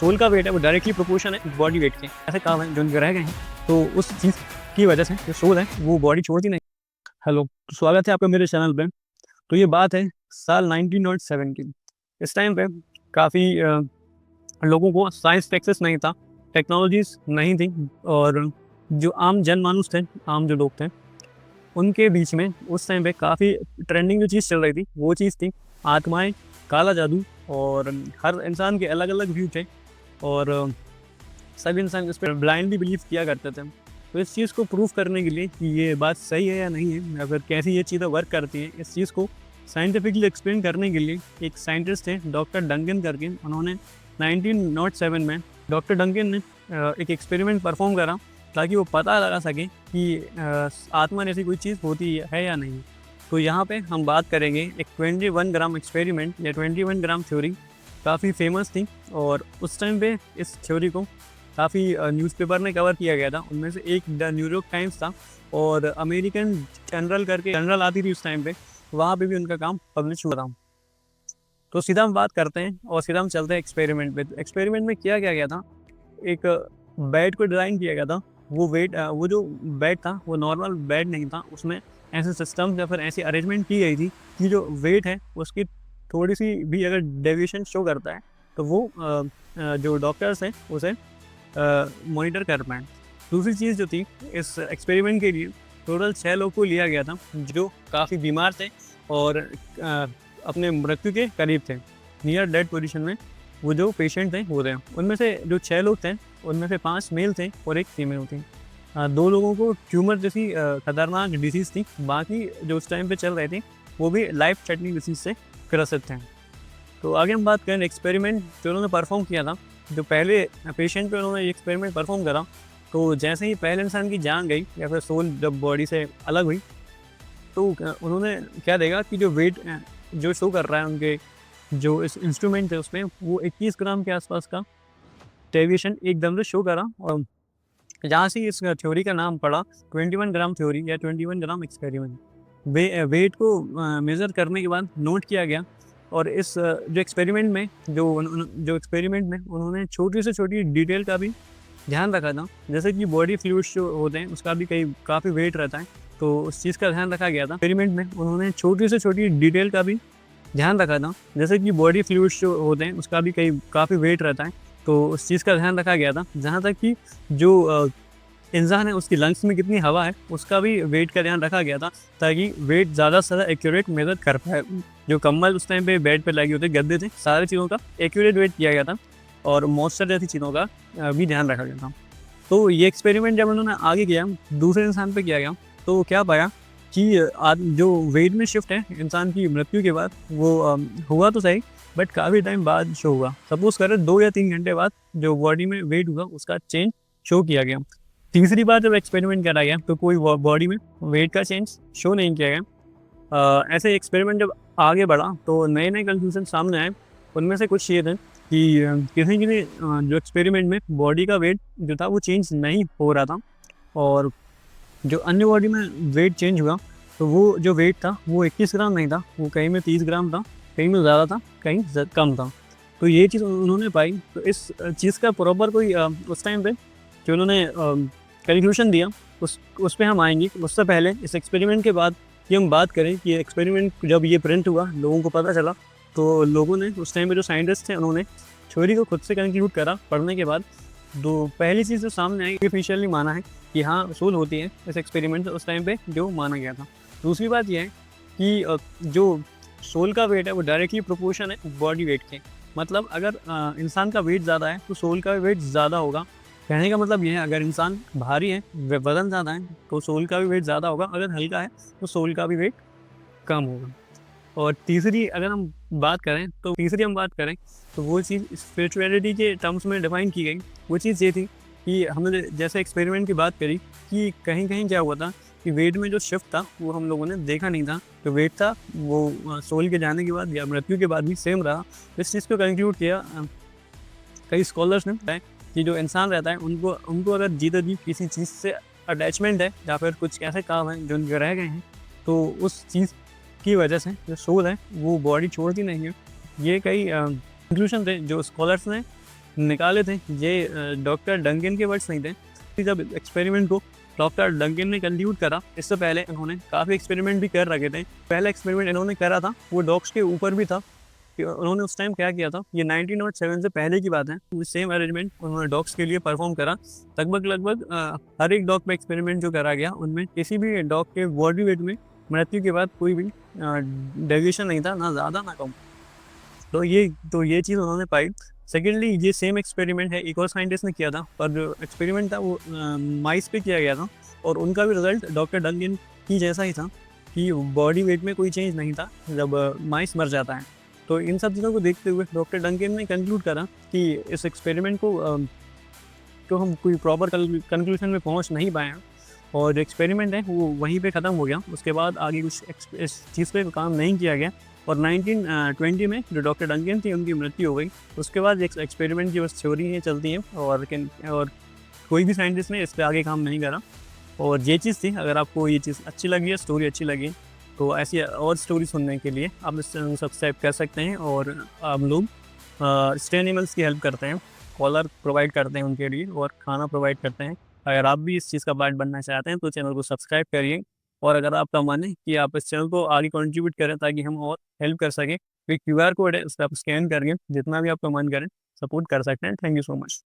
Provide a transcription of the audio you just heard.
Soul का wait है वो डायरेक्टली प्रोपोर्शन है बॉडी वेट के। ऐसे काम है जो उनके रह गए हैं, तो उस चीज़ की वजह से जो सोल है वो बॉडी छोड़ती नहीं। हेलो, तो स्वागत है आपका मेरे चैनल पे। तो ये बात है साल 1907 की। इस टाइम पे काफ़ी लोगों को साइंस पे एक्सेस नहीं था, टेक्नोलॉजीज़ नहीं थी, और जो आम जनमानुस थे, आम जो लोग थे, उनके बीच में उस टाइम पे काफ़ी ट्रेंडिंग जो चीज़ चल रही थी, वो चीज़ थी आत्माएँ, काला जादू। और हर इंसान के अलग-अलग व्यू थे, और सभी इंसान इस पर ब्लाइंडली बिलीव किया करते थे। तो इस चीज़ को प्रूव करने के लिए कि ये बात सही है या नहीं है, या फिर कैसी ये चीज़ें वर्क करती हैं, इस चीज़ को साइंटिफिकली एक्सप्लेन करने के लिए एक साइंटिस्ट थे डॉक्टर डंकन करके। उन्होंने 1907 में डॉक्टर डंकन ने एक एक्सपेरिमेंट परफॉर्म करा ताकि वो पता लगा सके कि आत्मा जैसी कोई चीज़ होती है या नहीं। तो यहाँ पे हम बात करेंगे एक 21 ग्राम एक्सपेरिमेंट या 21 ग्राम थ्योरी। काफ़ी फेमस थी, और उस टाइम पे इस थ्योरी को काफ़ी न्यूज़पेपर में कवर किया गया था। उनमें से एक द न्यूयॉर्क टाइम्स था, और अमेरिकन जनरल करके जनरल आती थी उस टाइम पे, वहाँ पे भी उनका काम पब्लिश हुआ था। तो सीधा हम बात करते हैं और सीधा हम चलते हैं एक्सपेरिमेंट पे। एक्सपेरिमेंट में किया क्या गया था, एक बेड को डिज़ाइन किया गया था। वो जो बेड था वो नॉर्मल बेड नहीं था, उसमें ऐसे सिस्टम या फिर ऐसी अरेंजमेंट की गई थी कि जो वेट है उसकी थोड़ी सी भी अगर डेविएशन शो करता है तो वो जो डॉक्टर्स हैं उसे मॉनिटर कर पाएँ। दूसरी चीज़ जो थी इस एक्सपेरिमेंट के लिए, टोटल 6 लोग को लिया गया था जो काफ़ी बीमार थे और अपने मृत्यु के करीब थे, नियर डेड पोजीशन में वो जो पेशेंट थे वो थे। उनमें से जो 6 लोग थे उनमें से 5 मेल थे और 1 फीमेल थी। 2 लोगों को ट्यूमर जैसी खतरनाक डिसीज़ थी, बाकी जो उस टाइम पे चल रहे थे वो भी लाइफ थ्रेटनिंग डिसीज़ से ग्रसित थे। तो आगे हम बात करें एक्सपेरिमेंट जो उन्होंने परफॉर्म किया था। जो पहले पेशेंट पे उन्होंने ये एक्सपेरिमेंट परफॉर्म करा, तो जैसे ही पहले इंसान की जान गई या फिर सोल जब बॉडी से अलग हुई, तो उन्होंने क्या देखा कि जो वेट जो शो कर रहा है उनके जो इस इंस्ट्रूमेंट है उसमें, वो 21 ग्राम के आसपास का डेविएशन एकदम से शो करा। और जहाँ से इस थ्योरी का नाम पड़ा 21 ग्राम थ्योरी या 21 ग्राम एक्सपेरिमेंट। वेट को मेज़र करने के बाद नोट किया गया, और इस जो एक्सपेरिमेंट में उन्होंने छोटी से छोटी डिटेल का भी ध्यान रखा था। जैसे कि बॉडी फ्लूइड्स जो होते हैं उसका भी काफ़ी वेट रहता है, तो उस चीज़ का ध्यान रखा गया था। एक्सपेरिमेंट में उन्होंने छोटी से छोटी डिटेल का भी ध्यान रखा था, जैसे कि बॉडी फ्लूइड्स जो होते हैं उसका भी काफ़ी वेट रहता है, तो उस चीज़ का ध्यान रखा गया था। जहाँ तक कि जो इंसान है उसकी लंग्स में कितनी हवा है उसका भी वेट का ध्यान रखा गया था, ताकि वेट ज़्यादा से ज़्यादा एक्यूरेट मेज़र कर पाए। जो कंबल उस टाइम पे बेड पे लगे होते, गद्दे थे, सारी चीज़ों का एक्यूरेट वेट किया गया था, और मॉइस्चर जैसी चीज़ों का भी ध्यान रखा गया था। तो ये एक्सपेरिमेंट जब उन्होंने आगे किया, दूसरे इंसान पे किया गया, तो क्या पाया कि जो वेट में शिफ्ट है इंसान की मृत्यु के बाद, वो हुआ तो सही, बट काफ़ी टाइम बाद शो हुआ। सपोज़ करें 2 या 3 घंटे बाद जो बॉडी में वेट हुआ उसका चेंज शो किया गया। तीसरी बार जब एक्सपेरिमेंट करा गया तो कोई बॉडी में वेट का चेंज शो नहीं किया गया। ऐसे एक्सपेरिमेंट जब आगे बढ़ा तो नए-नए कंक्लूजन सामने आए। उनमें से कुछ ये थे कि किसी-किसी जो एक्सपेरिमेंट में बॉडी का वेट जो था वो चेंज नहीं हो रहा था, और जो अन्य बॉडी में वेट चेंज हुआ तो वो जो वेट था वो 21 ग्राम नहीं था, वो कहीं में 30 ग्राम था, कहीं में ज़्यादा था, कहीं कम था। तो ये चीज़ उन्होंने पाई। तो इस चीज़ का प्रॉपर कोई उस टाइम पे जो उन्होंने कंक्लूजन दिया उस पे हम आएंगे। उससे पहले इस एक्सपेरिमेंट के बाद कि हम बात करें कि एक्सपेरिमेंट जब ये प्रिंट हुआ, लोगों को पता चला, तो लोगों ने उस टाइम पे जो साइंटिस्ट थे उन्होंने थ्योरी को खुद से कंक्लूड करा पढ़ने के बाद। दो पहली चीज़ जो सामने आई, ऑफिशियली माना है कि हाँ सोल होती है इस एक्सपेरिमेंट उस टाइम पे जो माना गया था। दूसरी बात यह है कि जो सोल का वेट है वो डायरेक्टली प्रोपोर्शन है बॉडी वेट के। मतलब अगर इंसान का वेट ज़्यादा है तो सोल का वेट ज़्यादा होगा। कहने का मतलब ये है, अगर इंसान भारी है, वज़न ज़्यादा है, तो सोल का भी वेट ज़्यादा होगा, अगर हल्का है तो सोल का भी वेट कम होगा। और तीसरी हम बात करें तो वो चीज़ स्पिरिचुअलिटी के टर्म्स में डिफाइन की गई। वो चीज़ ये थी कि हमने जैसे एक्सपेरिमेंट की बात करी कि कहीं-कहीं क्या हुआ था कि वेट में जो शिफ्ट था वो हम लोगों ने देखा नहीं था। जो वेट था वो सोल के जाने के बाद या मृत्यु के बाद भी सेम रहा। इस चीज़ को कंक्लूड किया कई स्कॉलर्स ने बताया कि जो इंसान रहता है उनको अगर जी किसी चीज़ से अटैचमेंट है या फिर कुछ ऐसे काम हैं जो उनके रह गए हैं, तो उस चीज़ की वजह से जो सोल है वो बॉडी छोड़ती नहीं है। ये कई कंक्लूजन थे जो स्कॉलर्स ने निकाले थे ये डॉक्टर डंगन के वर्ड्स नहीं थे कि जब एक्सपेरिमेंट को डॉक्टर डंगन ने कंक्लूड करा, इससे पहले इन्होंने काफ़ी एक्सपेरिमेंट भी कर रखे थे। पहला एक्सपेरिमेंट इन्होंने करा था वो डॉग्स के ऊपर भी था कि उन्होंने उस टाइम क्या किया था, ये 1907 से पहले की बात है। सेम अरेंजमेंट उन्होंने डॉग्स के लिए परफॉर्म करा। लगभग हर एक डॉग पे एक्सपेरिमेंट जो करा गया उनमें किसी भी डॉग के बॉडी वेट में मृत्यु के बाद कोई भी डेविएशन नहीं था, ना ज़्यादा ना कम। तो ये चीज़ उन्होंने पाई। सेकेंडली ये सेम एक्सपेरिमेंट है एक और साइंटिस्ट ने किया था, पर जो एक्सपेरिमेंट था वो माइस पे किया गया था और उनका भी रिजल्ट डॉक्टर डंगन की जैसा ही था कि बॉडी वेट में कोई चेंज नहीं था जब माइस मर जाता है। तो इन सब चीज़ों को देखते हुए डॉक्टर डंगन ने कंक्लूड करा कि इस एक्सपेरिमेंट को हम कोई प्रॉपर कंक्लूजन में पहुंच नहीं पाए हैं और एक्सपेरिमेंट है वो वहीं पे ख़त्म हो गया। उसके बाद आगे कुछ इस चीज़ पे काम नहीं किया गया और 1920 में जो डॉक्टर डंगन थी उनकी मृत्यु हो गई। उसके बाद एक एक्सपेरिमेंट की बस थ्योरी है चलती है और कोई भी साइंटिस्ट ने इस पर आगे काम नहीं करा। और ये चीज़ थी, अगर आपको ये चीज़ अच्छी लगी है, स्टोरी अच्छी लगी, तो ऐसी और स्टोरी सुनने के लिए आप इस चैनल को सब्सक्राइब कर सकते हैं। और हम लोग स्टे एनिमल्स की हेल्प करते हैं, कॉलर प्रोवाइड करते हैं उनके लिए और खाना प्रोवाइड करते हैं। अगर आप भी इस चीज़ का पार्ट बनना चाहते हैं तो चैनल को सब्सक्राइब करिए। और अगर आपका मन है कि आप इस चैनल को आगे कंट्रीब्यूट करें ताकि हम और हेल्प कर सकें, तो क्यूआर कोड है, उस पर आप स्कैन करके जितना भी आपका मन करे सपोर्ट कर सकते हैं। Thank you so much.